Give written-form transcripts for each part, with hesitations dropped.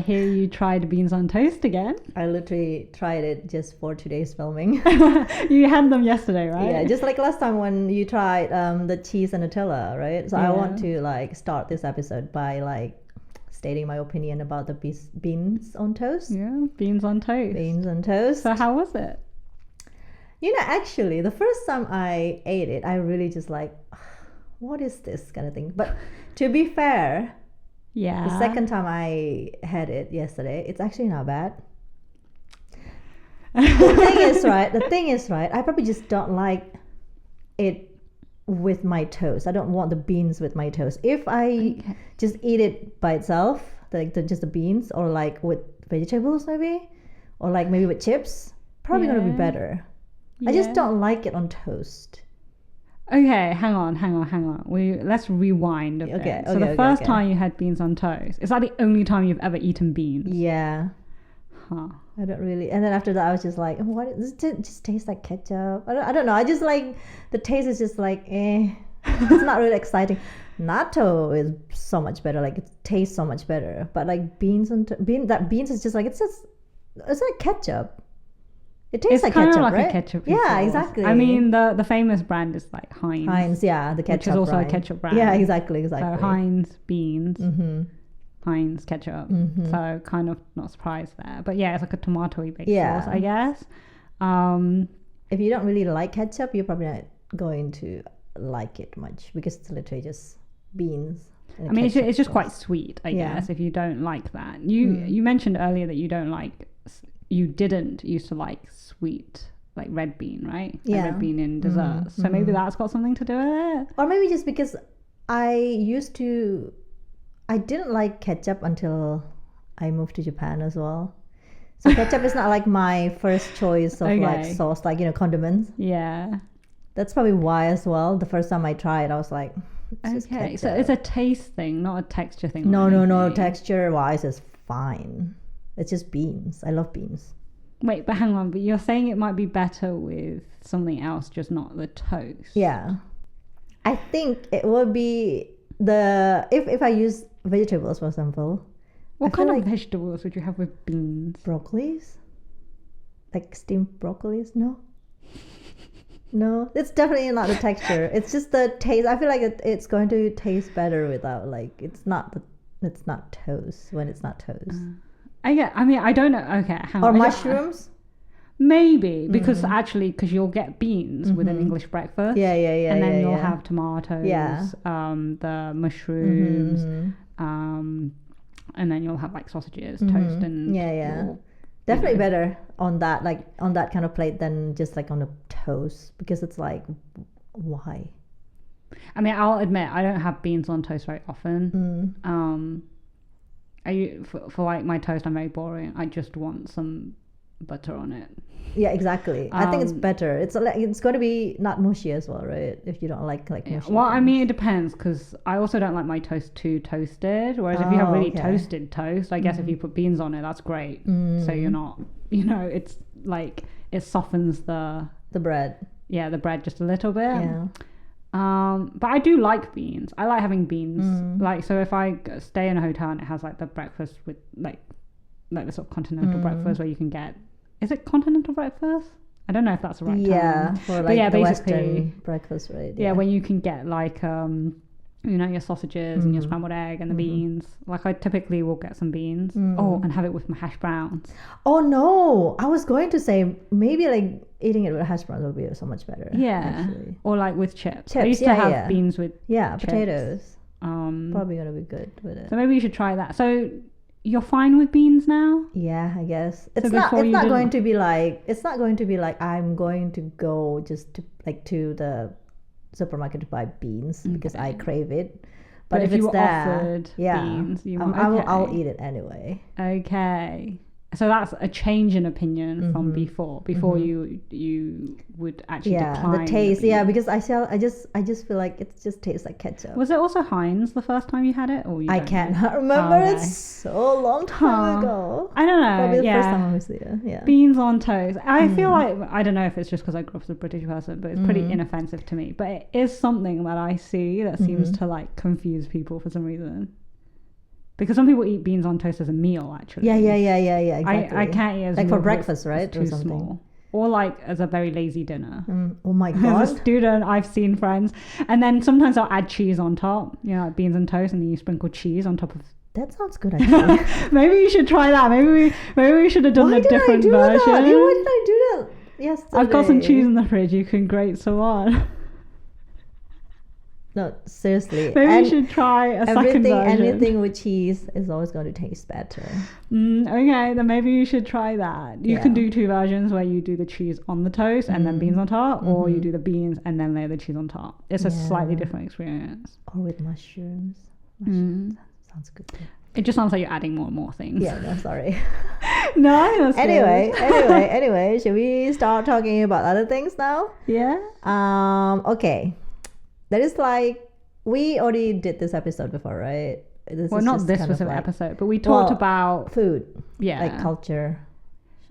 hear you tried beans on toast again. I literally tried it just for today's filming. You had them yesterday, right? Yeah, just like last time when you tried the cheese and Nutella, right? So I want to like start this episode by like stating my opinion about the beans on toast. Yeah, beans on toast. Beans on toast. So how was it? You know, actually, the first time I ate it, I really just like, what is this kind of thing? But to be fair, yeah, the second time I had it yesterday, it's actually not bad. The thing is right, I probably just don't like it with my toast. I don't want the beans with my toast. If I just eat it by itself, like just the beans, or like with vegetables maybe, or like maybe with chips, probably gonna be better. I just don't like it on toast. Okay, hang on. Let's rewind a bit. So the first time you had beans on toast, is that the only time you've ever eaten beans? Yeah. Huh. I don't really. And then after that, I was just like, what? Does it just taste like ketchup? I don't know. I just like, the taste is just like, It's not really exciting. Natto is so much better. Like, it tastes so much better. But like beans is just like, it's like ketchup. It tastes like ketchup, like right? A ketchup. Yeah, sauce. exactly. I mean, the famous brand is like Heinz. Heinz, yeah, the ketchup which is also brand. a ketchup brand. Yeah, exactly. So Heinz beans, Heinz ketchup. So kind of not surprised there. But yeah, it's like a tomatoey based sauce, I guess. If you don't really like ketchup, you're probably not going to like it much because it's literally just beans. I mean, it's just quite sweet, I guess, if you don't like that. You mentioned earlier that you didn't used to like sweet, like red bean, right? Yeah. Like red bean in desserts. So maybe that's got something to do with it. Or maybe just because I didn't like ketchup until I moved to Japan as well. So ketchup is not like my first choice of like sauce, like, condiments. Yeah. That's probably why as well. The first time I tried, I was like, okay, so it's a taste thing, not a texture thing. No. Texture wise is fine. It's just beans. I love beans. Wait, but hang on. But you're saying it might be better with something else, just not the toast. Yeah. I think it would be if I use vegetables, for example. What kind of vegetables would you have with beans? Broccolis? Like steamed broccolis? No, it's definitely not the texture. It's just the taste. I feel like it's going to taste better without, like, it's not toast when it's not toast. I mean, I don't know. Okay, hang on. Or mushrooms? Maybe, because you'll get beans with an English breakfast. Yeah. And then you'll have tomatoes, the mushrooms, and then you'll have like sausages, toast, and definitely better on that kind of plate than just like on a toast, because it's like, why? I mean, I'll admit I don't have beans on toast very often. For like my toast, I'm very boring. I just want some butter on it. Yeah, exactly. I think it's better. It's going to be not mushy as well, right? If you don't like mushy. Well, I mean, it depends, because I also don't like my toast too toasted. Whereas if you have really toasted toast, I guess if you put beans on it, that's great. So you're not, it's like it softens the bread. Yeah, the bread just a little bit. Yeah. But I do like beans. I like having beans. Like, so if I stay in a hotel and it has like the breakfast with like the sort of continental breakfast where you can get, is it continental breakfast? I don't know if that's the right term. Yeah, for like the Western breakfast, right? Yeah, when you can get like your sausages and your scrambled egg and the beans. Like, I typically will get some beans. And have it with my hash browns. Oh no, I was going to say maybe like eating it with hash browns would be so much better. Yeah, actually. Or like with chips. I used to to have beans with chips. Potatoes. Probably gonna be good with it. So maybe you should try that. So you're fine with beans now? Yeah, I guess it's not going to be like I'm going to go just to the supermarket to buy beans because I crave it. But if you it's were there, offered beans, I'll eat it anyway. Okay. So that's a change in opinion from before. Before you would actually decline the taste. Because I just feel like it just tastes like ketchup. Was it also Heinz the first time you had it, or I cannot remember. It's so long time ago. I don't know. Probably the first time I was there. Yeah. Beans on toast. I feel like, I don't know if it's just because I grew up as a British person, but it's pretty inoffensive to me. But it is something that I see that seems to like confuse people for some reason. Because some people eat beans on toast as a meal, actually. Yeah, exactly. I can't eat as like a for meal, breakfast, right? it's too small. Or like as a very lazy dinner. Oh my As god. a student, I've seen friends. And then sometimes I'll add cheese on top, like beans and toast, and then you sprinkle cheese on top of. That sounds good, actually. Maybe you should try that. Maybe we should have done a different version. Why did I do that yesterday? I've got some cheese in the fridge. You can grate some on. No, seriously. Maybe you should try a second version. Anything with cheese is always going to taste better. Okay, then maybe you should try that. You can do 2 versions where you do the cheese on the toast and then beans on top, or you do the beans and then layer the cheese on top. It's a slightly different experience. Or with mushrooms. Sounds good too. It just sounds like you're adding more and more things. Yeah, no, sorry. No, that's Anyway, should we start talking about other things now? Yeah. Okay. That is like, we already did this episode before, right? Not this specific episode, but we talked about food. Yeah. Like culture.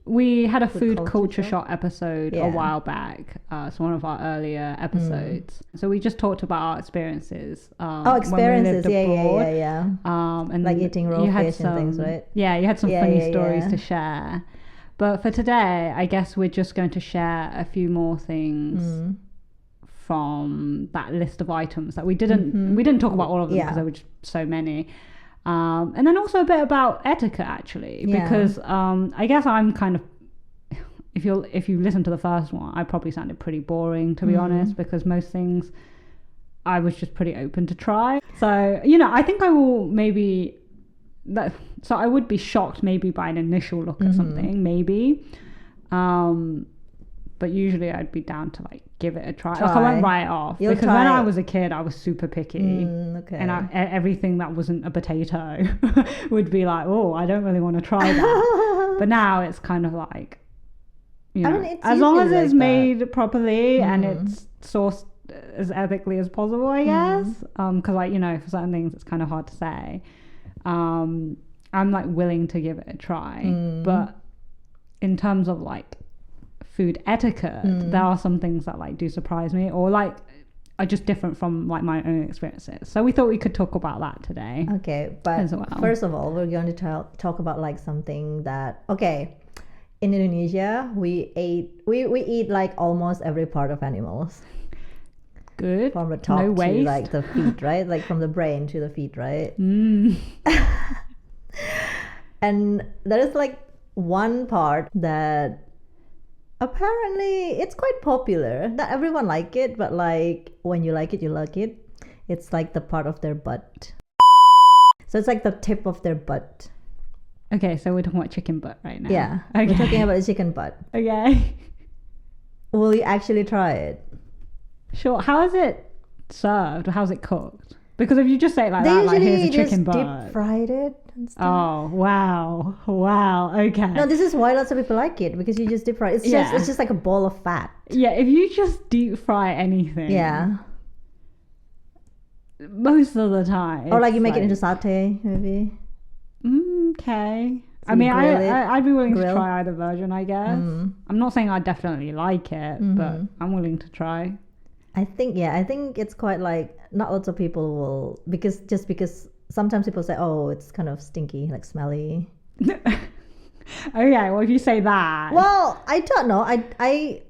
We had a food culture shot epised a while back. It's one of our earlier episodes. So we just talked about our experiences. Experiences, when we lived abroad. Yeah. And like eating raw fish and things, right? Yeah, you had some funny stories to share. But for today, I guess we're just going to share a few more things from that list of items that we didn't talk about all of them because there were just so many. And then also a bit about etiquette, actually, because I guess I'm kind of, if you listen to the first one, I probably sounded pretty boring, to be honest, because most things I was just pretty open to try. So I think I will maybe so I would be shocked maybe by an initial look at something, maybe, but usually I'd be down to like give it a try. Like I won't write it off because when I was a kid I was super picky, and everything that wasn't a potato would be like, oh, I don't really want to try that. But now it's kind of like, as long as it's made properly and it's sourced as ethically as possible, I guess, because like for certain things it's kind of hard to say. I'm like willing to give it a try, but in terms of like food etiquette, there are some things that like do surprise me or like are just different from like my own experiences. So we thought we could talk about that today. Okay, but first of all, we're going to talk about like something that in Indonesia we eat like almost every part of animals. Good. From the top to like the feet, right? Like from the brain to the feet, right? And there is like one part that apparently it's quite popular. Not everyone like it, but like when you like it, you like it. It's like the part of their butt. So it's like the tip of their butt. Okay, so we're talking about chicken butt right now. Yeah, we're talking about the chicken butt. Okay. Will you actually try it? Sure. How is it served? Or how's it cooked? Because if you just say it like that, like here's a chicken butt. They usually deep fried it and stuff. Oh, wow. Okay. No, this is why lots of people like it, because you just deep fry it. It's just like a ball of fat. Yeah, if you just deep fry anything. Yeah. Most of the time. Or like you make it into satay, maybe. Okay. So I mean, I'd be willing to try either version, I guess. I'm not saying I definitely like it, but I'm willing to try. I think it's quite like, not lots of people will, because sometimes people say, oh, it's kind of stinky, like smelly. Okay, well, if you say that. Well, I don't know. I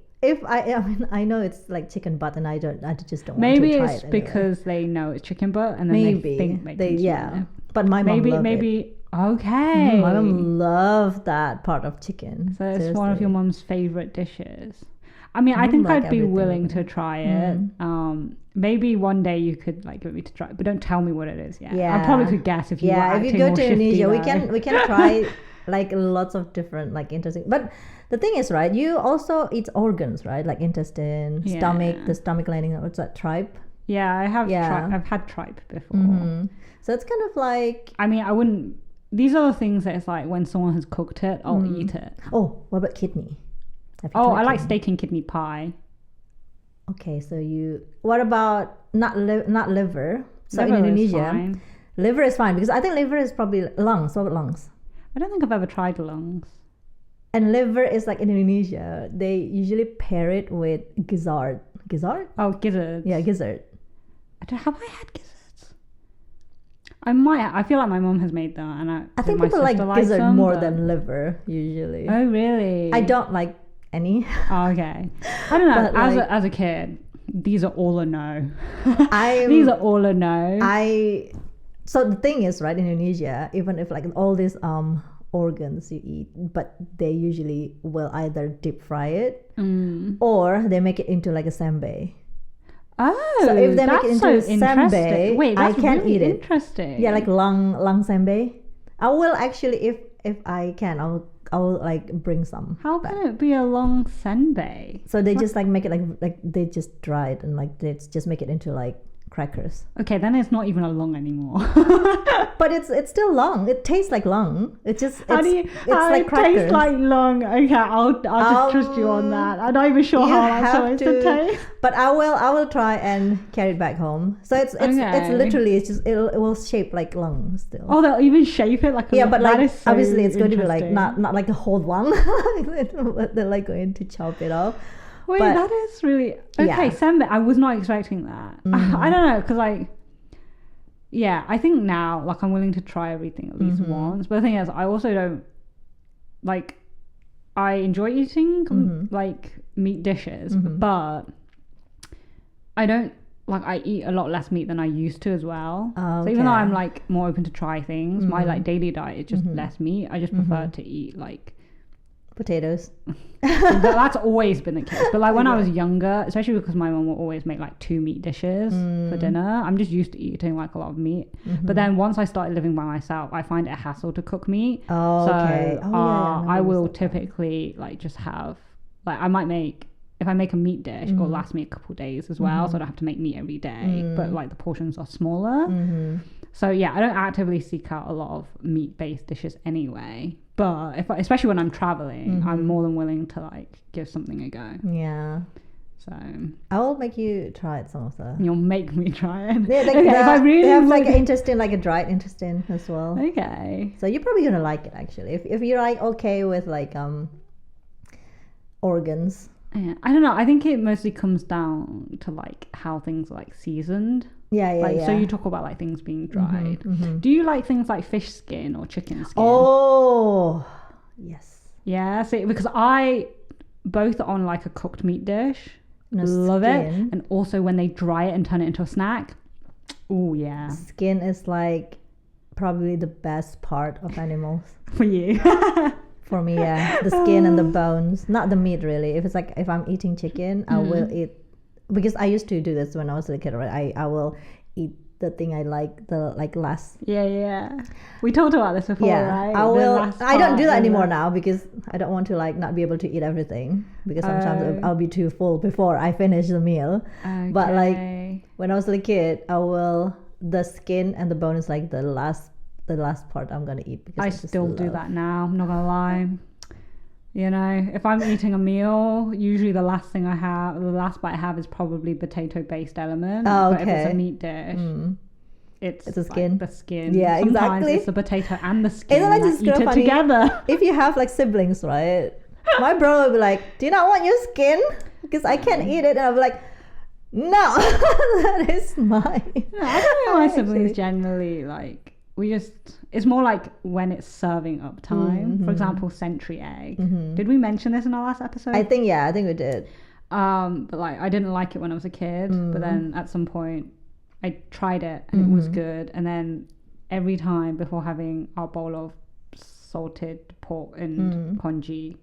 know it's like chicken butt, and I just don't want to try it. Maybe it's because they know it's chicken butt, and then they think they can But my mom loved it. Okay. My mom loved that part of chicken. So it's one of your mom's favorite dishes. I mean, I think I'd be willing to try it. Maybe one day you could like get me to try it, but don't tell me what it is yet. I probably could guess if you were acting if you go more to Indonesia, shifty, we can try like lots of different like interesting. But the thing is, right, you also eat organs, right? Like intestine, stomach, the stomach lining. What's that, tripe? Yeah, I have. I've had tripe before. So it's kind of like. I mean, I wouldn't. These are the things that it's like when someone has cooked it, I'll eat it. Oh, what about kidney? I like steak and kidney pie. Okay, so what about not liver? So liver in Indonesia, is fine. Liver is fine, because I think liver is probably lungs. What about lungs? I don't think I've ever tried lungs. And liver is like in Indonesia, they usually pair it with gizzard. Gizzard? Oh, gizzards. Yeah, gizzard. Have I had gizzards? I feel like my mom has made that, and I think my people like sister likes gizzard them, more but- than liver usually. Oh really? I don't like any. Oh, okay. I don't know. But, As a kid, these are all a no. I'm- These are all a no. So the thing is, right, in Indonesia, even if like all these organs you eat, but they usually will either deep fry it or they make it into like a senbei. Oh, So if they make it that's into so senbei, interesting. Wait, I that's can really eat it. interesting. Yeah, like lung senbei. I will actually, if I can, I will like bring some. How back. can it be a long senbei? So they just like make it like they just dry it and like they just make it into like crackers. Okay, then it's not even a long anymore. But it's still long. It tastes like long. It's How like it crackers. tastes like long? Okay, I'll just trust you on that. I'm not even sure You how that's have supposed to taste. But I will try and carry it back home. So it's Okay. literally it will shape like long still. Oh, they'll even shape it like a Yeah, but that like is so obviously it's going to be like interesting. not like the whole one. They're like going to chop it off. Wait, but- that is really okay. Yeah. Senbei, I was not expecting that. I don't know, because like, yeah, I think now like I'm willing to try everything at least once. But the thing is, I also don't like. I enjoy eating like meat dishes, but I don't like. I eat a lot less meat than I used to as well. Oh, So even though okay. I'm like more open to try things, my like daily diet is just less meat. I just prefer to eat like. Potatoes. That's always been the case, but like when I was younger, especially because my mom will always make like 2 meat dishes for dinner, I'm just used to eating like a lot of meat. But then once I started living by myself, I find it a hassle to cook meat. Oh, So okay. Oh, yeah, I remember I you will said that. typically like just have like I might make if I make a meat dish, it'll last me a couple days as well, so I don't have to make meat every day. But like the portions are smaller. So yeah, I don't actively seek out a lot of meat-based dishes anyway. But especially when I'm traveling, I'm more than willing to like give something a go. Yeah. So I will make you try some of the. you'll make me try it. They, like, Okay, if I really they have like would- an intestine, like a dried intestine as well. Okay. So you're probably gonna like it actually. If you're like okay with like organs. Yeah, I don't know. I think it mostly comes down to like how things are like seasoned. Yeah, yeah, Like yeah. so you talk about like things being dried. Do you like things like fish skin or chicken skin? Oh, yes. Yeah, see, because I both on like a cooked meat dish, No, love it, skin. and also when they dry it and turn it into a snack. Oh yeah, Skin is like probably the best part of animals. for you. For me, yeah. The skin and the bones. Not the meat really. If it's like if I'm eating chicken, I will eat because I used to do this when I was a kid, right? I will eat the thing I like, the like last. Yeah. We talked about this before, Yeah, right? I The will. last I don't part, do that isn't anymore it? now because I don't want to like not be able to eat everything because sometimes Oh. I'll be too full before I finish the meal. But like when I was a kid, I will the skin and the bone is like the last part I'm gonna eat because I just still do love- that now. I'm not gonna lie. You know, if I'm eating a meal, usually the last bite I have is probably potato-based element. Oh, But if it's okay. a meat dish, it's It's a like skin. the skin. Yeah, Sometimes exactly. it's the potato and the skin. Isn't that and I just eat so it funny? together. If you have like siblings, right? My brother will be like, "Do you not want your skin? Because I can't eat it." And I'll be like, "No, that is mine." I don't know why siblings Actually. generally like. It's more like when it's serving up time. For example, century egg. Did we mention this in our last episode? I think we did. But like I didn't like it when I was a kid, but then at some point I tried it and it was good. And then every time before having our bowl of salted pork and congee,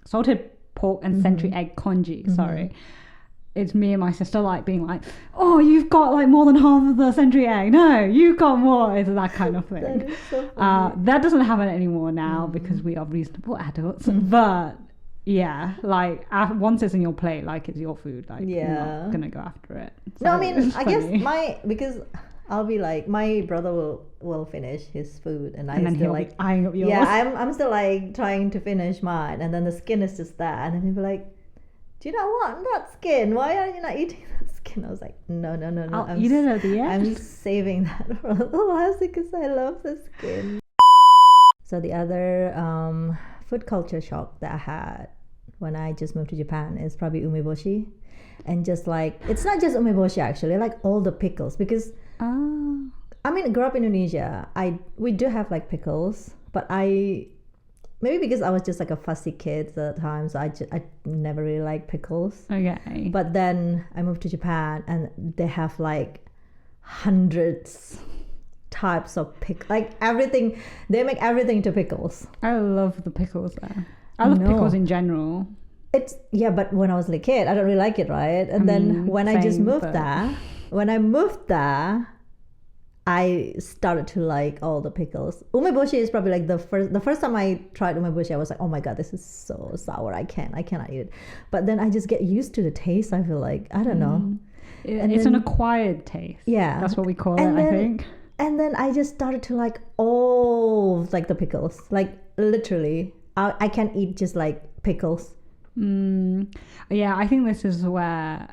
salted pork and century egg congee, sorry. It's me and my sister like being like, oh, you've got like more than half of the century egg. No, you've got more. It's that kind of thing. That is so funny. That doesn't happen anymore now because we are reasonable adults. But yeah, like once it's in your plate, like it's your food. Like you're Yeah. not gonna go after it. No, I So mean, it's I guess funny. because I'll be like, my brother will finish his food, and I And then still he'll like, be eyeing up yours. yeah, I'm still like trying to finish mine, and then the skin is just that, and then he'll be like, "Do you not want that skin? Why are you not eating that skin?" I was like, no, I'll I'm eat it at the end. I'm saving that for the last because I love the skin. So the other food culture shock that I had when I just moved to Japan is probably umeboshi. And just like, it's not just umeboshi actually, like all the pickles, because I mean, I grew up in Indonesia. We do have like pickles, but maybe because I was just like a fussy kid at the time, so I never really liked pickles. Okay. But then I moved to Japan, and they have like hundreds types of like everything. They make everything into pickles. I love the pickles there. I love pickles in general. But when I was a kid, I don't really like it, right? And then when I just moved there, I started to like all the pickles. Umeboshi is probably like the first time I tried umeboshi, I was like, oh my god, this is so sour. I cannot eat it. But then I just get used to the taste. I feel like, I don't know. It's an acquired taste. Yeah. That's what we call it, I think. And then I just started to like all like the pickles. Like literally, I can eat just like pickles. Yeah, I think this is where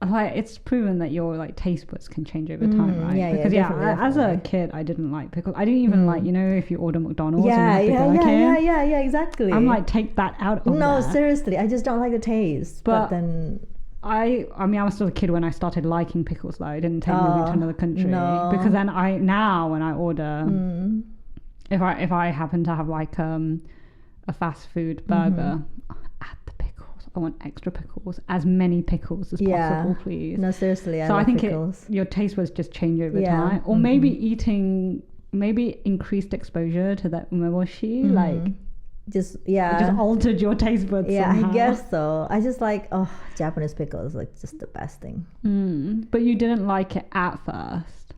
like it's proven that your like taste buds can change over time, right? Yeah, because definitely. As a kid I didn't like pickles. I didn't even like, you know, if you order McDonald's and you have pickle yeah, exactly. I'm like, take that out of No, there. seriously, I just don't like the taste. But then I mean I was still a kid when I started liking pickles though. I didn't take moving to another country because then now when I order if I happen to have like a fast food burger, add the pickles. I want extra pickles, as many pickles as possible, please. No, seriously, I think pickles. Your taste was just change over time, or maybe increased exposure to that umeboshi, like just altered your taste buds. Somehow. I guess so. I just like Japanese pickles, like just the best thing. But you didn't like it at first.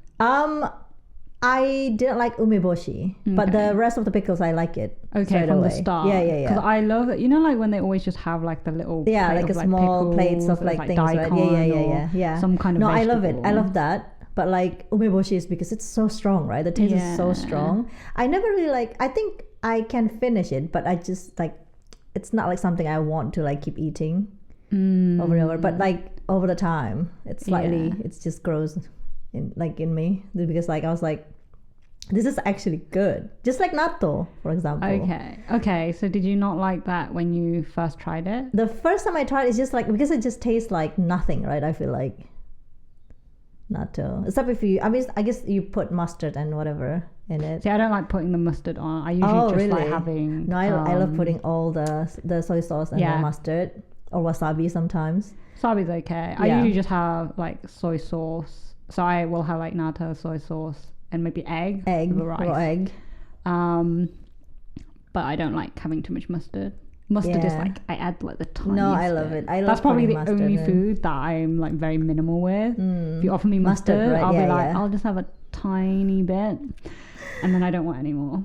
I didn't like umeboshi, but the rest of the pickles I like it. Okay, from away. the start. Yeah. Because I love it. You know, like when they always just have like the little like a small pickles, plates of like things, right? Yeah. Some kind of I love vegetable. it. I love that. But like umeboshi is because it's so strong, right? The taste is so strong. I never really like. I think I can finish it, but I just like it's not like something I want to like keep eating over and over. But like over the time, it's slightly it just grows in me because like I was like, this is actually good, just like natto, for example. Okay, so did you not like that when you first tried it? The first time I tried, it's just like because it just tastes like nothing, right? I feel like natto, except if I guess you put mustard and whatever in it. See, I don't like putting the mustard on. I usually just like having I love putting all the soy sauce and the mustard or wasabi sometimes. Wasabi's okay. I usually just have like soy sauce, so I will have like natto, soy sauce, and maybe egg, raw egg. But I don't like having too much mustard. Mustard is like I add like the tiniest. No, I love it. That's probably the only food that I'm like very minimal with. If you offer me mustard, right? I'll be like, I'll just have a tiny bit, and then I don't want any more.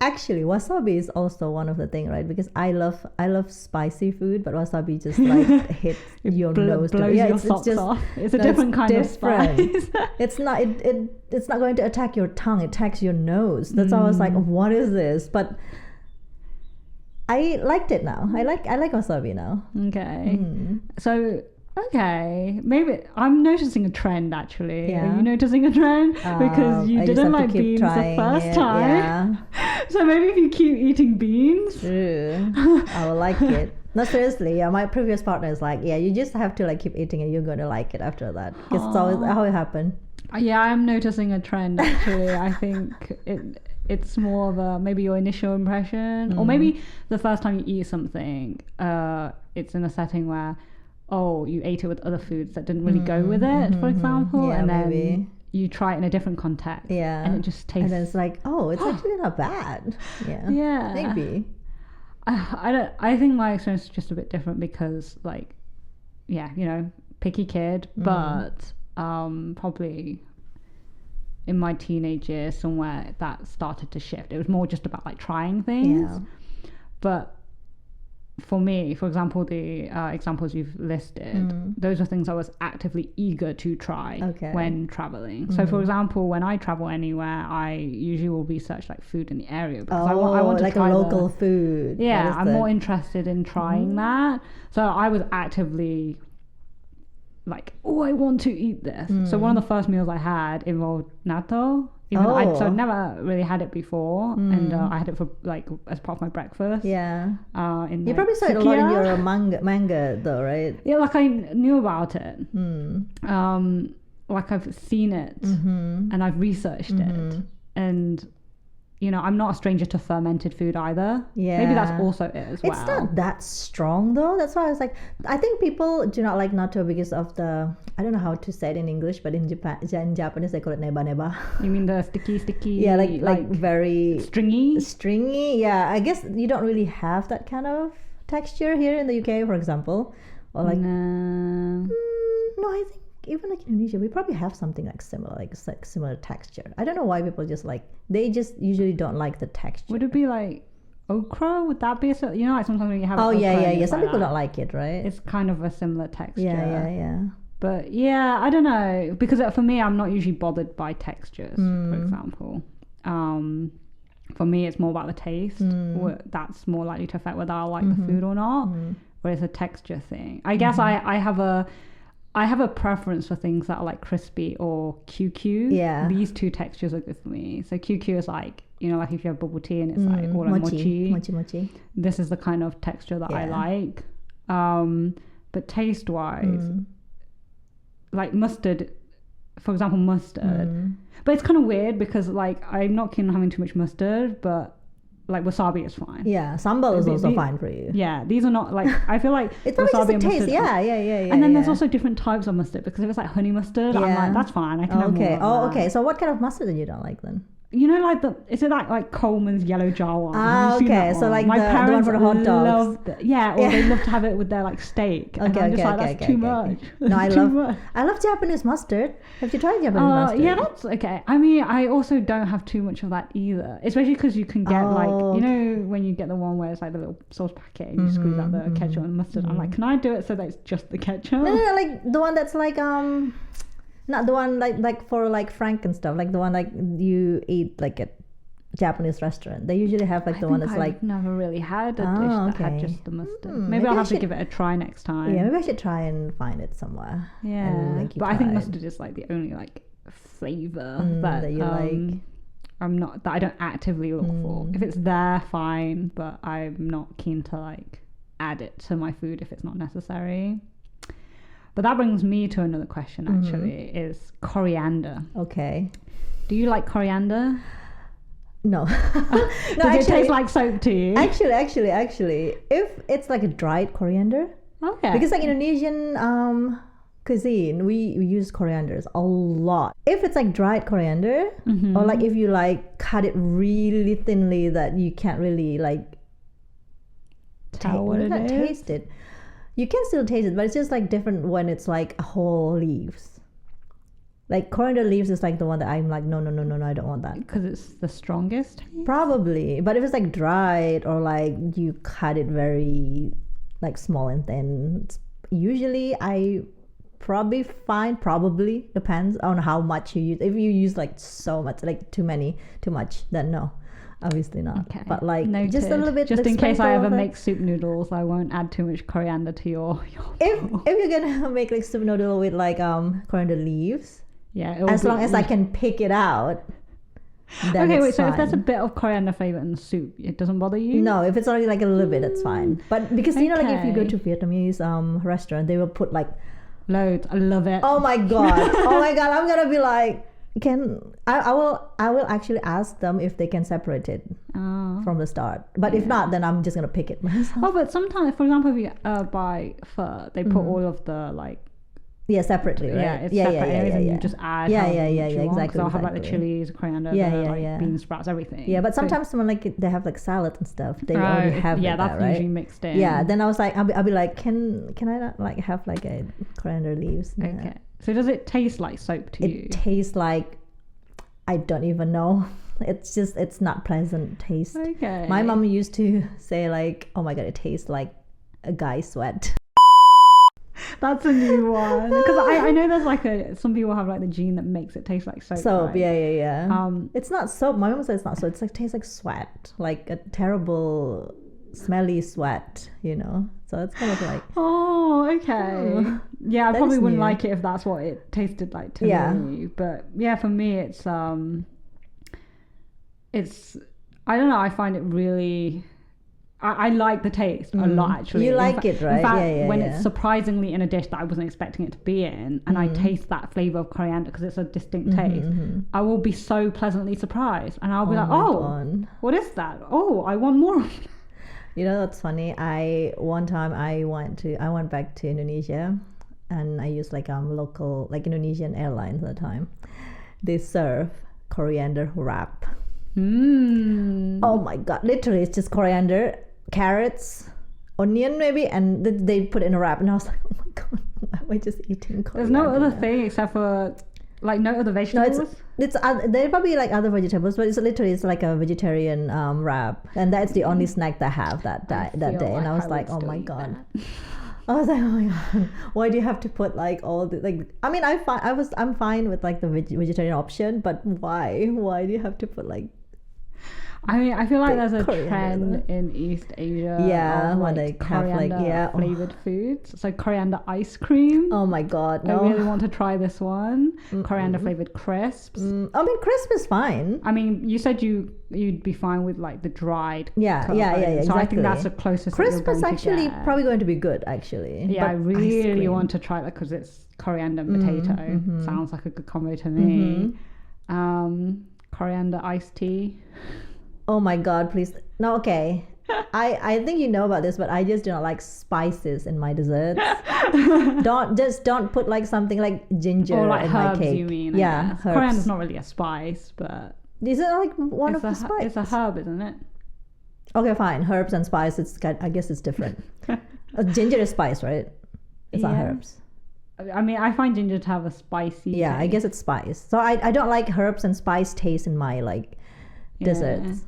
Actually, wasabi is also one of the things, right? Because I love spicy food, but wasabi just like hits your nose. Blows your socks off. It's a different kind of spice. It's not. It's not going to attack your tongue. It attacks your nose. That's why I was like, what is this? But I liked it now. I like wasabi now. Okay. So maybe I'm noticing a trend actually. Yeah. Are you noticing a trend? Because you didn't like beans the first time. So maybe if you keep eating beans, true, I will like it. No, seriously, my previous partner is like, you just have to like keep eating and you're going to like it after that. Because it's always how it happened. Yeah, I'm noticing a trend actually. I think it's more of maybe your initial impression, or maybe the first time you eat something, it's in a setting where you ate it with other foods that didn't really go with it, for example, and then maybe you try it in a different context, and it just tastes. And then it's like, it's actually not bad. Yeah, maybe. I think my experience is just a bit different because, like, picky kid, but probably in my teenage years somewhere that started to shift. It was more just about like trying things, but for me, for example, the examples you've listed, those are things I was actively eager to try when traveling. So for example, when I travel anywhere, I usually will research like food in the area because I want to like try a local food. I'm more interested in trying that. So I was actively like, I want to eat this. So one of the first meals I had involved natto. So I'd never really had it before, and I had it for like as part of my breakfast. Yeah. You probably saw it a lot in your manga though, right? Yeah, like I knew about it. like I've seen it and I've researched it, and you know, I'm not a stranger to fermented food either. Yeah, maybe that's also it as well. It's not that strong though. That's why I was like, I think people do not like natto because of the, I don't know how to say it in English, but in Japanese they call it neba. You mean the sticky? Yeah, like very stringy. Yeah, I guess you don't really have that kind of texture here in the UK, for example, or like no, I think even like Indonesia, we probably have something like similar, like similar texture. I don't know why people just like, they just usually don't like the texture. Would it be like okra? Would that be a, you know, like sometimes when you have okra, yeah. Some people don't like it, right? It's kind of a similar texture. Yeah. But yeah, I don't know, because for me, I'm not usually bothered by textures, for example. For me, it's more about the taste. That's more likely to affect whether I like the food or not, or it's a texture thing. I guess I have a preference for things that are like crispy or QQ. Yeah. These two textures are good for me. So QQ is like, you know, like if you have bubble tea and it's like all like mochi. This is the kind of texture that I like. But taste wise, like mustard, for example, mustard. But it's kind of weird because like I'm not keen on having too much mustard, but like wasabi is fine. Yeah, sambal is also fine for you. Yeah, these are not like, I feel like it's wasabi and taste. Yeah. And then there's also different types of mustard, because if it's like honey mustard, I'm like, that's fine. I can have more of that. Okay. So what kind of mustard do you don't like then? You know, like is it like Coleman's yellow jar one? Okay. So like my parents the one for the hot dogs. They love to have it with their like steak. And I'm just like, that's too much. No, I love Japanese mustard. Have you tried Japanese mustard? Yeah, that's okay. I mean, I also don't have too much of that either, especially because you can get like, you know, when you get the one where it's like the little sauce packet and you squeeze out the ketchup and mustard. I'm like, can I do it so that it's just the ketchup? No, like the one that's like not the one like for like Frank and stuff, like the one like you eat like at Japanese restaurant. They usually have like the one that's like, never really had a dish that had just the mustard. Maybe I'll have to give it a try next time. Yeah, maybe I should try and find it somewhere. Yeah, but I think mustard is like the only like flavor that you like. that I don't actively look for. If it's there, fine, but I'm not keen to like add it to my food if it's not necessary. But that brings me to another question, actually, is coriander. Okay. Do you like coriander? No. Does it taste like soap to you? Actually, if it's like a dried coriander. Okay. Because like Indonesian cuisine, we use corianders a lot. If it's like dried coriander, or like if you like cut it really thinly that you can't really like taste it. You can still taste it, but it's just like different when it's like whole leaves. Like coriander leaves is like the one that I'm like, no, I don't want that. Because it's the strongest taste? Probably. But if it's like dried or like you cut it very like small and thin, usually I probably depends on how much you use. If you use like so much, like too much, then no. Obviously not. Okay. But like just a little bit. Just in case I ever make soup noodles, I won't add too much coriander to your if you're gonna make like soup noodle with like coriander leaves, as long as I can pick it out. Then okay, wait. So if there's a bit of coriander flavor in the soup, it doesn't bother you? No, if it's already like a little bit, that's fine. But because you know, like if you go to Vietnamese restaurant, they will put like loads. I love it. Oh my god! I'm gonna be like. I will actually ask them if they can separate it from the start. But if not, then I'm just gonna pick it myself. Oh, but sometimes, for example, if you buy pho, they put all of the like separately, right? Yeah, it's separate areas, and you just add. Exactly. I'll have like the chilies, coriander, bean sprouts, everything. Yeah, but sometimes when like they have like salad and stuff, they already have that's right? usually mixed in. Yeah, then I was like, I'll be like, can I not like have like a coriander leaves? Yeah. Okay. So does it taste like soap to you? It tastes like, I don't even know. It's not pleasant taste. Okay. My mom used to say like, oh my god, it tastes like a guy's sweat. That's a new one. Because I know there's like some people have like the gene that makes it taste like soap. Soap, right? yeah. It's not soap. My mom says it's not soap. It's like tastes like sweat, like a terrible smelly sweat, you know. So it's kind of like, okay. Yeah, I probably wouldn't like it if that's what it tasted like to me. But yeah, for me it's I don't know, I find it really, I like the taste a lot, actually. You like it, right? In fact, Yeah, when it's surprisingly in a dish that I wasn't expecting it to be in, and I taste that flavor of coriander because it's a distinct taste, I will be so pleasantly surprised, and I'll be like, my "Oh, God. what is that? Oh, I want more of it." You know, that's funny. One time I went back to Indonesia, and I used like local, like Indonesian Airlines at the time. They serve coriander wrap. Oh my God, literally it's just coriander, carrots, onion maybe, and they put in a wrap, and I was like, oh my God, why am I just eating coriander? There's no other thing except for like no other vegetables. No, it's there probably like other vegetables, but it's like a vegetarian wrap, and that's the only snack that I have that day. And I was like, oh my God. I was like, oh my God, why do you have to put like all the like? I mean, I'm fine with like the vegetarian option, but why? Why do you have to put like? I mean, I feel like there's a coriander. trend in East Asia of when like they have like coriander flavored foods. So coriander ice cream. Oh my God, I no! really want to try this one. Coriander flavored crisps. I mean, crisp is fine. I mean, you said you'd be fine with like the dried. Yeah, exactly. So I think that's the closest. Crisp is actually get. probably going to be good, actually. Yeah, I really want to try that because it's coriander and potato. Sounds like a good combo to me. Coriander iced tea. Oh my God, please. No, okay. I think you know about this, but I just do not like spices in my desserts. don't put like something like ginger or like in herbs, my cake. you mean? Yeah, herbs. Coriander's not really a spice, but is it like one of the spices? It's a herb, isn't it? Okay, fine. Herbs and spice. I guess it's different. Ginger is spice, right? It's not herbs. I mean, I find ginger to have a spicy. Yeah, taste. I guess it's spice. So I don't like herbs and spice taste in my like desserts.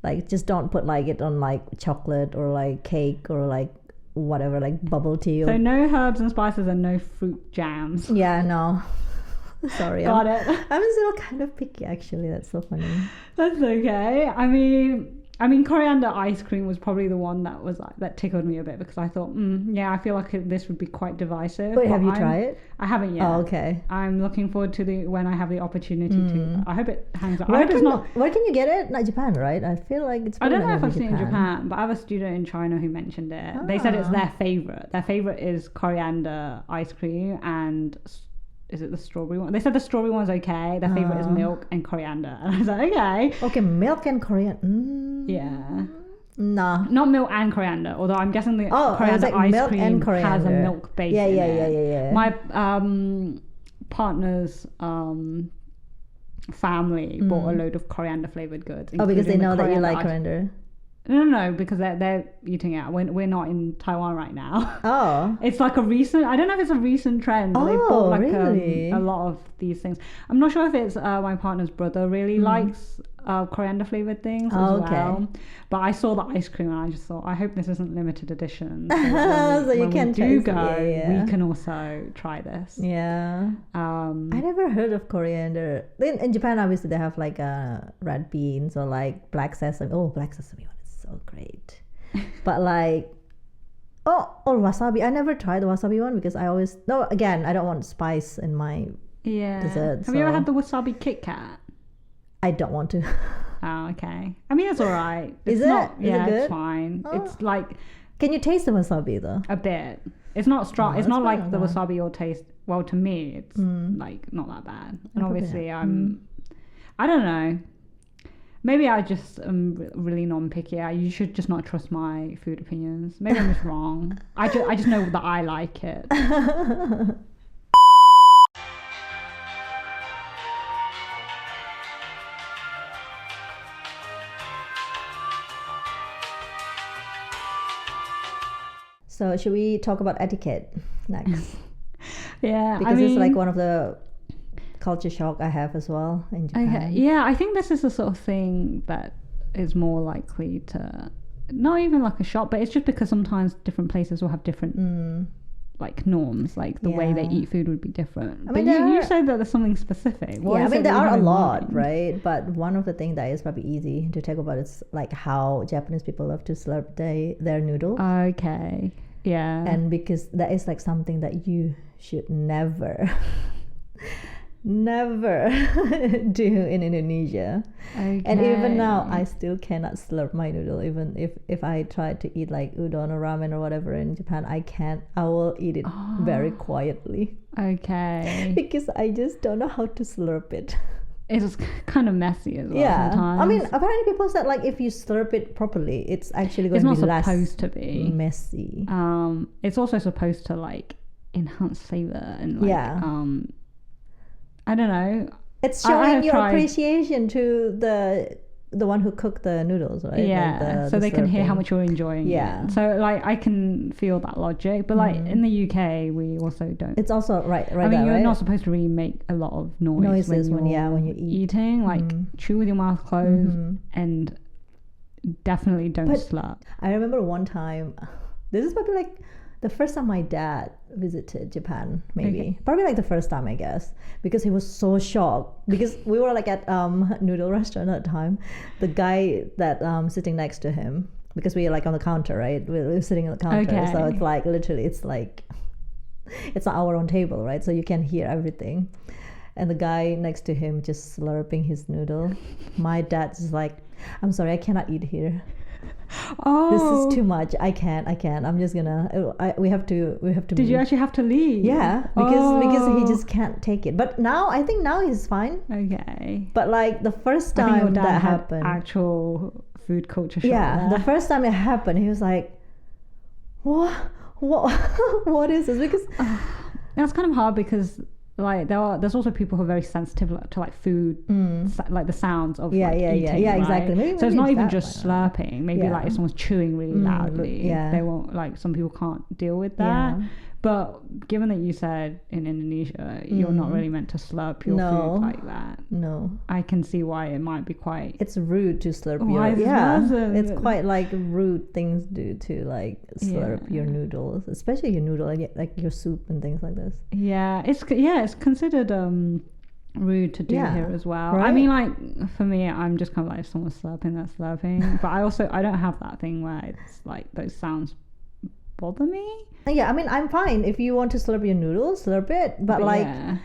Like, just don't put like it on like chocolate or like cake or like whatever, like bubble tea. So no herbs and spices and no fruit jams. Yeah, no. Sorry. Got it. I'm still kind of picky, actually. That's so funny. That's okay. I mean, coriander ice cream was probably the one that was like, that tickled me a bit because I thought, yeah, I feel like this would be quite divisive. Wait, have you tried it? I haven't yet. Oh, okay. I'm looking forward to when I have the opportunity to. I hope it hangs out. Where can you get it? Not Japan, right? I feel like it's. I don't know if I've seen it in Japan, but I have a student in China who mentioned it. They said it's their favorite. Their favorite is coriander ice cream and. Is it the strawberry one? They said the strawberry one's okay. Their favorite is milk and coriander. And I was like, okay. Okay, milk and coriander. Yeah. Nah. Not milk and coriander, although I'm guessing the coriander like ice milk cream and coriander. has a milk base. Yeah. My partner's family bought a load of coriander flavored goods. Oh, because they know that you like ice- coriander. No, because they're eating it. We're not in Taiwan right now. Oh. It's like a recent, I don't know if it's a recent trend. They bought like really? a lot of these things. I'm not sure if it's my partner's brother really likes coriander flavored things as well. But I saw the ice cream and I just thought, I hope this isn't limited edition. So you can do taste go, it, we can also try this. Yeah. I never heard of coriander. In Japan, obviously, they have like red beans or like black sesame. Oh, black sesame one is so great. But like, or wasabi. I never tried the wasabi one because I don't want spice in my dessert. Have you ever had the wasabi Kit Kat? I don't want to. Oh, okay. I mean, it's all right. Is it? Not, Is it good? It's fine. Oh. It's like Can you taste the wasabi though? a bit. It's not strong. Oh, it's that's not like fine, the then. wasabi you'll taste. Well, to me, it's like not that bad. And obviously, I don't know. Maybe I just am really non-picky. You should just not trust my food opinions. Maybe I'm just wrong. I just know that I like it. So should we talk about etiquette next? Yeah, Because it's like one of the culture shock I have as well in Japan. Okay. Yeah, I think this is the sort of thing that is more likely to not even like a shock, but it's just because sometimes different places will have different like norms, like the way they eat food would be different. I mean, but you said that there's something specific. I mean there are a lot, right? But one of the things that is probably easy to talk about is like how Japanese people love to slurp their noodles. Okay. Yeah. And because that is like something that you should never never do in Indonesia. Okay. And even now, I still cannot slurp my noodle. Even if I try to eat like udon or ramen or whatever in Japan, I can't. I will eat it very quietly. Okay. Because I just don't know how to slurp it. It's kind of messy as well. Yeah, sometimes. I mean, apparently people said like if you slurp it properly, it's actually going it's to not be less supposed to be messy. It's also supposed to like enhance flavor and like Yeah. I don't know. It's I showing have your tried- appreciation to the one who cooked the noodles, right? Yeah, Like so the they can hear how slurping. much you're enjoying Yeah. it. So like I can feel that logic, but like in the UK we also don't. It's also right. I mean, there, you're right? not supposed to really make a lot of Noises when you eat. eating. Like chew with your mouth closed and definitely don't But- slurp. I remember one time. This is probably like the first time my dad visited Japan. Maybe Okay. probably like the first time, I guess, because he was so shocked because we were like at noodle restaurant at the time. The guy that sitting next to him, because we were like on the counter, right? We were sitting on the counter, Okay. so it's like literally, it's like it's not our own table, right? So you can hear everything. And the guy next to him just slurping his noodle. My dad's just like, I'm sorry, I cannot eat here. Oh, This is too much. I can't. I'm just gonna. We have to. Did you move. actually have to leave? Yeah, because he Oh. just can't take it. But now I think now he's fine. Okay. But like the first I think your time dad that had happened, actual food culture shock. yeah, there. the first time it happened, he was like, "What? What is this?" Because That's kind of hard because like there's also people who are very sensitive to like food, like the sounds of Yeah, like yeah, yeah. eating. Yeah, right? exactly. Maybe- so it's maybe not it's even that just one, slurping. Maybe Yeah. like if someone's chewing really loudly, yeah. they won't like. Some people can't deal with that. Yeah. But given that you said in Indonesia you're not really meant to slurp your No. food like that, no, I can see why it might be quite. it's rude to slurp Why your. is Yeah, that? it's quite like rude things do to like slurp Yeah. your noodles, especially your noodle and like your soup and things like this. It's considered rude to do Yeah, here as well. I right? mean, like for me, I'm just kind of like if someone's slurping, that's slurping. But I don't have that thing where it's like those sounds bother me. Yeah, I mean, I'm fine if you want to slurp your noodles, slurp it, but like yeah.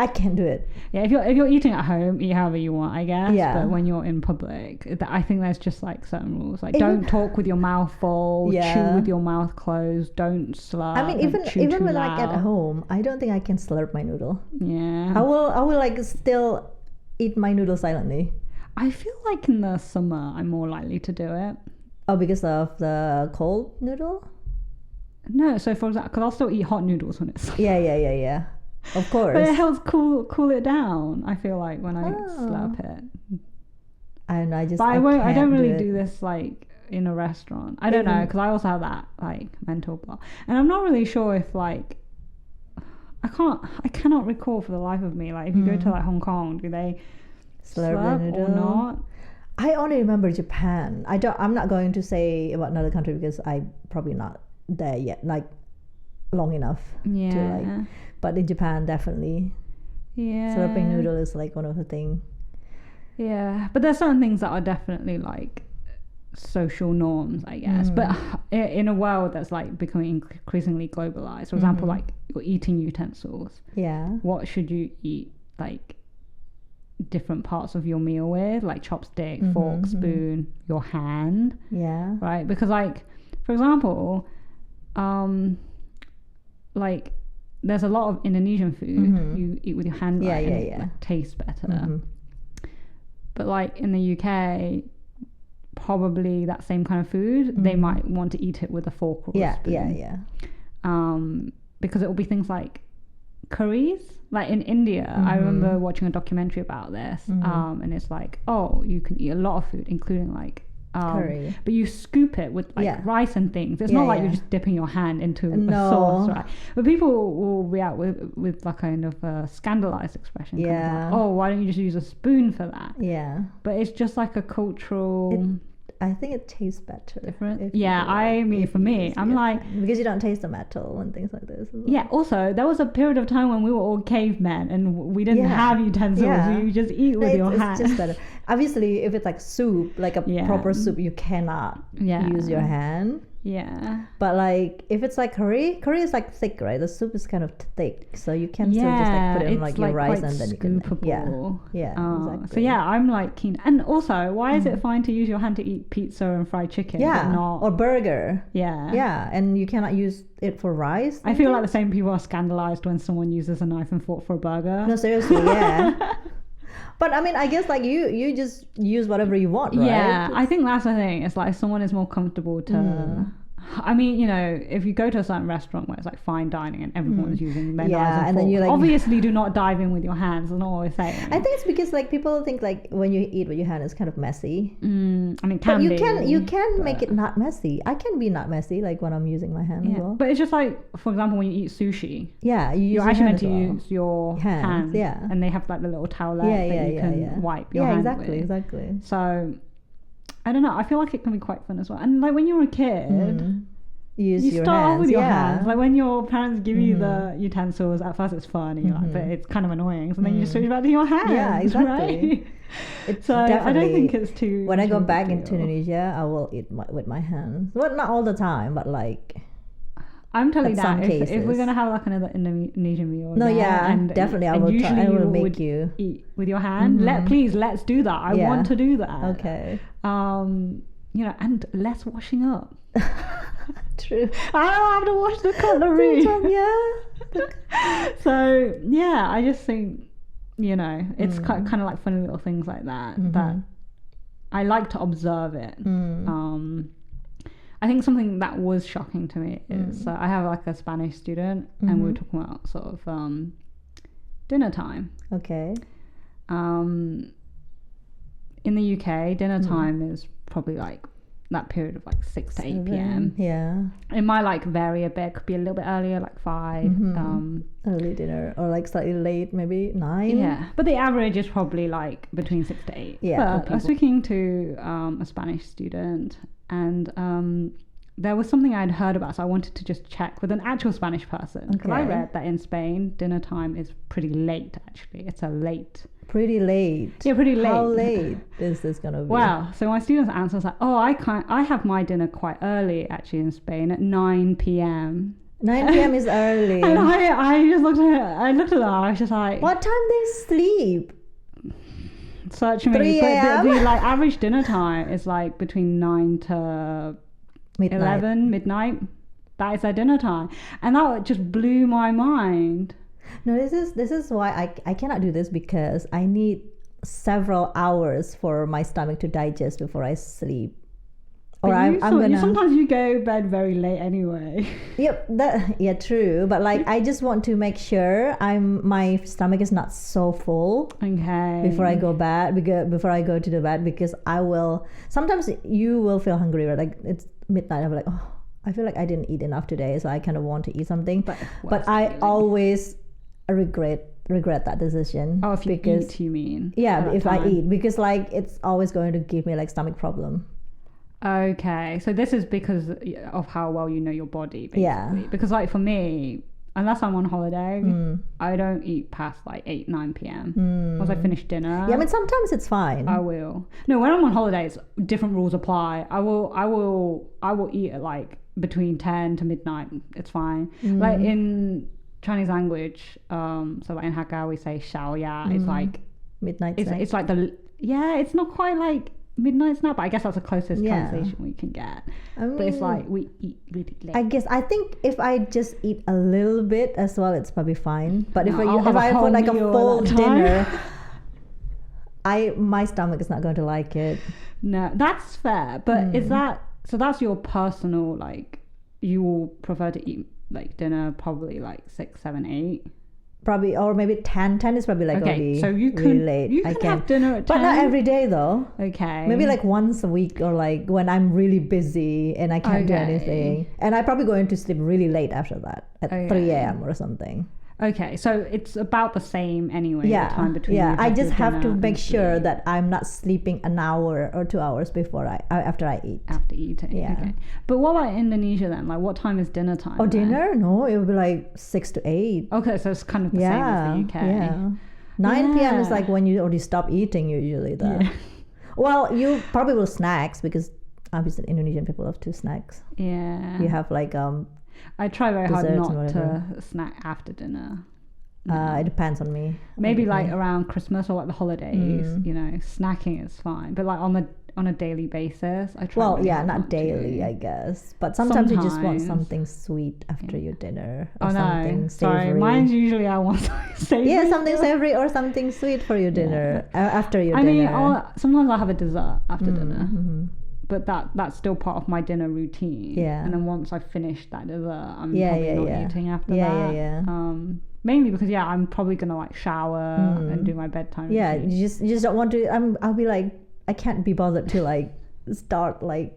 I can't do it. Yeah, if you're eating at home, eat however you want, I guess. Yeah. But when you're in public, I think there's just like certain rules. Like Even- don't talk with your mouth full, Yeah. chew with your mouth closed, don't slurp. I mean, don't chew even too when like at loud. home, I don't think I can slurp my noodle. Yeah. I will like still eat my noodle silently. I feel like in the summer, I'm more likely to do it. Oh, because of the cold noodle? No, so for example, because I'll still eat hot noodles when it's. Yeah. Of course. But it helps cool it down. I feel like when I Oh. slurp it. And I just. But I won't. I don't can't really it. do this like in a restaurant. I don't know Even- because I also have that like mental block, and I'm not really sure if like. I cannot recall for the life of me. Like if you go to like Hong Kong, do they slurp the or noodle. not? I only remember Japan. I'm not going to say about another country because I'm probably not there yet, like long enough Yeah. to like. But in Japan, definitely Yeah. slurping noodle is like one of the things. Yeah, but there's certain things that are definitely like social norms, I guess. But in a world that's like becoming increasingly globalized, for example, like your eating utensils, Yeah. what should you eat like different parts of your meal with, like chopstick, fork, spoon, your hand, Yeah. right? Because like, for example, like there's a lot of Indonesian food you eat with your hand, Yeah, right, and yeah, it yeah. like, tastes better. But like in the UK, probably that same kind of food, they might want to eat it with a fork or a spoon. Yeah. Because it will be things like curries. Like in India, I remember watching a documentary about this, and it's like, oh, you can eat a lot of food, including like Curry. but you scoop it with like Yeah. rice and things. It's Yeah, not like yeah. you're just dipping your hand into No. a sauce, right? But people will react with like kind of a scandalized expression. kind of Yeah. like, oh, why don't you just use a spoon for that? Yeah. But it's just like a cultural I think it tastes better. difference. if you Yeah, do I it, mean, if for you me, use I'm your like, hand. Because you don't taste the metal and things like this. as well. yeah. Also, there was a period of time when we were all cavemen and we didn't Yeah. have utensils. Yeah. You just eat with No, your it's hand. just better. obviously if it's like soup, like a proper soup, you cannot use your hand. Yeah. But like if it's like curry is like thick, right? The soup is kind of thick, so you can still just like put it in like your rice and then you can exactly. So yeah, I'm like keen. And also, why is it fine to use your hand to eat pizza and fried chicken but not or burger? Yeah, and you cannot use it for rice. I feel like the same people are scandalized when someone uses a knife and fork for a burger. No, seriously. Yeah. But I mean, I guess like you just use whatever you want, right? Yeah, I think that's the thing. It's like if someone is more comfortable to I mean, you know, if you go to a certain restaurant where it's like fine dining and everyone's using their knives and then you like obviously do not dive in with your hands. That's not what we're saying. I think it's because like people think like when you eat with your hand it's kind of messy. I mean, but you can make it not messy. I can be not messy like when I'm using my hand as well. But it's just like, for example, when you eat sushi, you're actually meant to use your hands. And they have like the little towelette that you can wipe your hand with. Exactly. So I don't know. I feel like it can be quite fun as well. And like when you're a kid, you start off with your hands. Like when your parents give you the utensils, at first it's fun, and you're like, but it's kind of annoying. So then you just switch back to your hands. Yeah, exactly. Right? So I don't think it's too. When I go back into Indonesia, I will eat with my hands. Well, not all the time, but like. I'm telling you that if we're gonna have like another Indonesian meal, definitely I will make you eat with your hand. Let's do that. I want to do that. Okay. You know, and less washing up. True. I don't have to wash the cutlery. So yeah, I just think, you know, it's kind of like funny little things like that that I like to observe it. I think something that was shocking to me is I have like a Spanish student and we were talking about sort of dinner time. Okay. In the UK, dinner time is probably like that period of like 6 to 8 p.m. Yeah. It might like vary a bit. It could be a little bit earlier, like 5. Early dinner or like slightly late, maybe 9. Yeah. But the average is probably like between 6 to 8. Yeah. But I was speaking to a Spanish student and there was something I'd heard about, so I wanted to just check with an actual Spanish person. Because I read that in Spain, dinner time is pretty late, actually. It's a late. Pretty late. Yeah, pretty late. How late is this gonna be? Well, so my student's answer was like, I have my dinner quite early, actually, in Spain, at 9 p.m. 9 p.m. is early. And I just looked at her, I was just like... What time they sleep? Search me. 3 a.m.? But the like average dinner time is like between 9 to... midnight. 11, midnight. That is their dinner time. And that just blew my mind. No, this is why I cannot do this, because I need several hours for my stomach to digest before I sleep. Or I'm gonna... sometimes you go to bed very late anyway. Yep, true. But like I just want to make sure my stomach is not so full. Okay. Before I go to the bed, because I will sometimes you will feel hungry, right? Like it's midnight, I'm like, oh, I feel like I didn't eat enough today, so I kind of want to eat something. But I always regret that decision. Oh, if you eat, you mean? Yeah, if I eat, because like it's always going to give me like stomach problem. Okay, so this is because of how well you know your body, basically. Yeah. Because like for me, unless I'm on holiday, I don't eat past like 8, 9 p.m. Once I finish dinner. Yeah, I mean sometimes it's fine. I will. No, when I'm on holidays, different rules apply. I will eat at like between 10 to midnight. It's fine. Like in Chinese language, so like in Hakka we say 宵夜. It's like midnight. It's like it's not quite like midnight snack, but I guess that's the closest translation we can get. I mean, but it's like we eat really late. I think if I just eat a little bit as well, it's probably fine. But if I put like a full dinner, my stomach is not going to like it. No, that's fair. But is that so? That's your personal, like, you will prefer to eat like dinner probably like 6, 7, 8. Probably, or maybe 10. 10 is probably like already so you can, really late. You can have dinner at 10. But not every day though. Okay. Maybe like once a week, or like when I'm really busy and I can't do anything. And I'm probably going to sleep really late after that at 3 a.m. or something. Okay, so it's about the same anyway. The time between I just have to make sure that I'm not sleeping an hour or 2 hours after I eat. After eating. Yeah. Okay. But what about Indonesia then? Like, what time is dinner time? Oh, dinner? No, it will be like 6 to 8. Okay, so it's kind of the same as the UK. Yeah. 9 p.m. is like when you already stop eating usually. Well, you probably will snacks because obviously Indonesian people love to snacks. Yeah. You have like I try very hard desserts and not whatever. to snack after dinner. It depends on me. Maybe like Yeah. around Christmas or like the holidays, you know, snacking is fine. But like on a daily basis, I try. Well, really yeah, hard not daily, to. I guess. But sometimes you just want Sometimes. something sweet after your dinner Oh or no, something sorry. savory. Mine's usually I want something savory. Yeah, something savory or something sweet for your dinner after your I dinner. mean, sometimes I'll have a dessert after dinner, Mm-hmm. but that's still part of my dinner routine. Yeah. And then once I've finished that dessert, I'm Yeah, probably yeah, not yeah. eating after Yeah, that. yeah, yeah. Mainly because I'm probably gonna like shower and do my bedtime. Yeah, routine. you just don't want to. I'll be like, I can't be bothered to like start like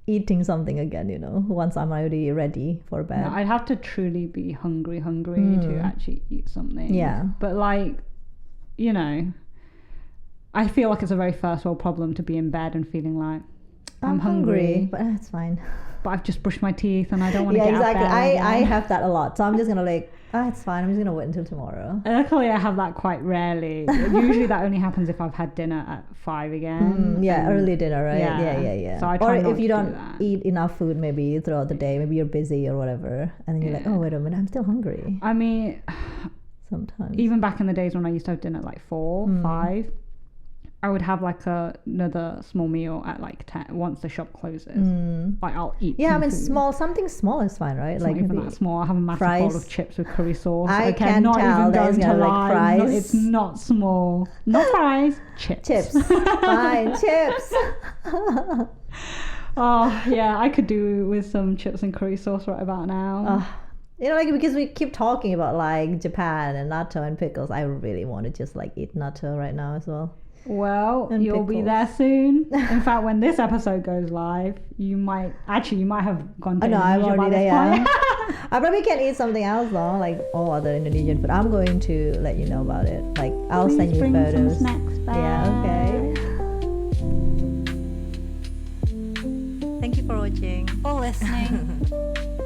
eating something again, you know, once I'm already ready for bed. No, I'd have to truly be hungry to actually eat something. Yeah. But like, you know, I feel like it's a very first world problem to be in bed and feeling like I'm hungry, but that's fine. but I've just brushed my teeth and I don't want to Yeah, get exactly. out of bed. I have that a lot, so I'm just gonna like, it's fine. I'm just gonna wait until tomorrow. Luckily, I have that quite rarely. Usually, that only happens if I've had dinner at 5 again. Yeah, early dinner, right? yeah. Yeah. So I or try not if you to do don't that. eat enough food, maybe throughout the day, maybe you're busy or whatever, and then you're like, oh wait a minute, I'm still hungry. I mean, Sometimes. even back in the days when I used to have dinner at like 4, 5, I would have like another small meal at like 10 once the shop closes. Like I'll eat. Yeah, I some mean, food. something small is fine, right? It's like not even maybe that small. I have a massive bowl fries. of chips with curry sauce. I okay, can not tell even that going it's to gonna like lie. fries. No, it's not small. Not fries. Chips. Chips. Fine, chips. Oh yeah, I could do with some chips and curry sauce right about now. You know, like because we keep talking about like Japan and natto and pickles, I really want to just like eat natto right now as well. Well, And you'll be pickles. there soon. In fact, when this episode goes live, you might have gone to Oh no, I'm Indonesia by already this there. point. Yeah. I probably can eat something else though, like all other Indonesian food. I'm going to let you know about it. Like I'll Please send you bring photos. some snacks back. Yeah, okay. Thank you for watching. For listening.